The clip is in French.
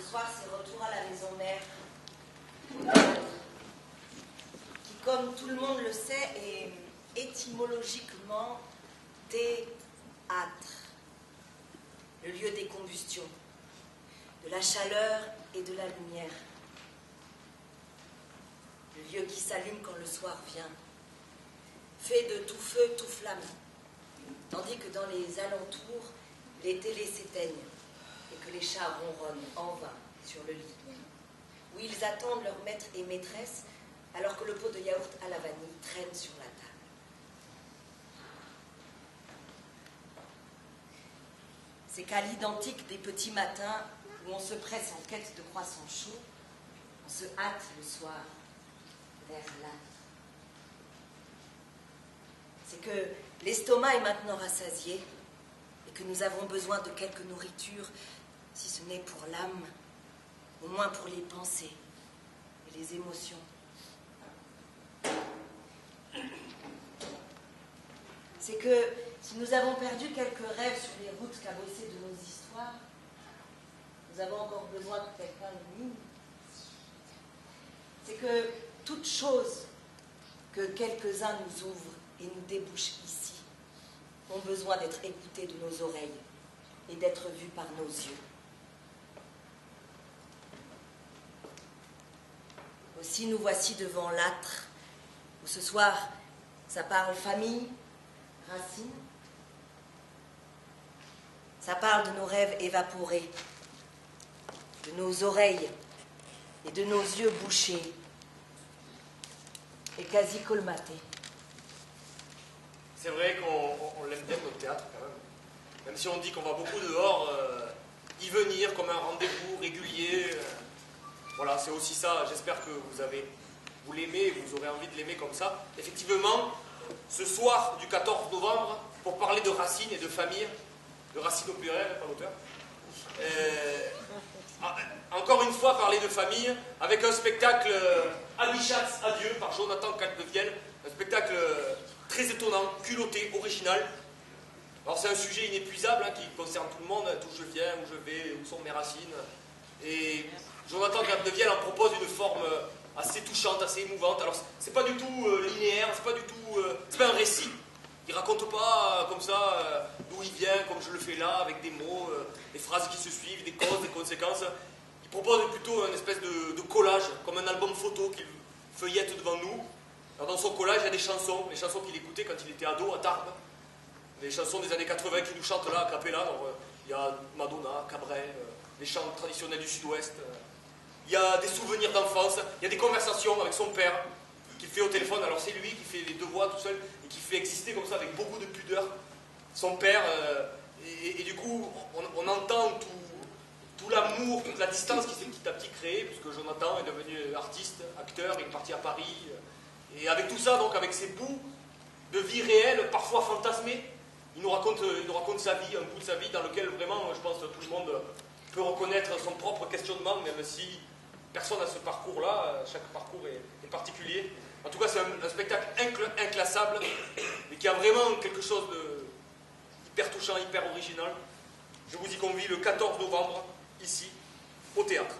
Ce soir, c'est retour à la maison mère, au théâtre, qui, comme tout le monde le sait, est étymologiquement théâtre, le lieu des combustions, de la chaleur et de la lumière, le lieu qui s'allume quand le soir vient, fait de tout feu, tout flamme, tandis que dans les alentours, les télés s'éteignent et que les chats ronronnent en vain sur le lit, où ils attendent leur maître et maîtresse alors que le pot de yaourt à la vanille traîne sur la table. C'est qu'à l'identique des petits matins où on se presse en quête de croissants chauds, on se hâte le soir vers l'âtre. C'est que l'estomac est maintenant rassasié et que nous avons besoin de quelque nourriture, si ce n'est pour l'âme, au moins pour les pensées et les émotions. C'est que si nous avons perdu quelques rêves sur les routes cabossées de nos histoires, nous avons encore besoin que quelqu'un nous mine. C'est que toute chose que quelques-uns nous ouvrent et nous débouchent ici ont besoin d'être écoutées de nos oreilles et d'être vues par nos yeux. Aussi nous voici devant l'âtre, où ce soir ça parle famille, racines, ça parle de nos rêves évaporés, de nos oreilles et de nos yeux bouchés et quasi colmatés. C'est vrai qu'on l'aime bien notre théâtre quand même. Même si on dit qu'on va beaucoup dehors, y venir comme un rendez-vous régulier. Voilà, c'est aussi ça. J'espère que vous l'aimez et vous aurez envie de l'aimer comme ça. Effectivement, ce soir du 14 novembre, pour parler de racines et de famille, de racines au pluriel, pas l'auteur. Encore une fois, parler de famille avec un spectacle Abichatz Adieu par Jonathan Caldevielle, un spectacle très étonnant, culotté, original. Alors c'est un sujet inépuisable qui concerne tout le monde, d'où je viens, où je vais, où sont mes racines. Et Jonathan Caldevielle en propose une forme assez touchante, assez émouvante. Alors c'est pas du tout linéaire, c'est pas du tout, c'est pas un récit. Il raconte pas comme ça d'où il vient, comme je le fais là, avec des mots, des phrases qui se suivent, des causes, des conséquences. Il propose plutôt une espèce de collage, comme un album photo qu'il feuillette devant nous. Alors dans son collage, il y a des chansons, les chansons qu'il écoutait quand il était ado à Tarbes. Les chansons des années 80 qui nous chantent là, à Capella. Il y a Madonna, Cabrel, les chants traditionnels du Sud-Ouest. Il y a des souvenirs d'enfance, il y a des conversations avec son père qu'il fait au téléphone. Alors c'est lui qui fait les deux voix tout seul et qui fait exister comme ça avec beaucoup de pudeur son père. Et du coup, on entend tout l'amour, toute la distance qui s'est petit à petit créée, puisque Jonathan est devenu artiste, acteur, il est parti à Paris. Et avec tout ça, donc avec ces bouts de vie réelle, parfois fantasmés, il nous raconte sa vie, un bout de sa vie dans lequel vraiment, je pense, tout le monde peut reconnaître son propre questionnement, même si personne n'a ce parcours-là, chaque parcours est particulier. En tout cas, c'est un spectacle inclassable, mais qui a vraiment quelque chose de hyper touchant, hyper original. Je vous y convie le 14 novembre, ici, au théâtre.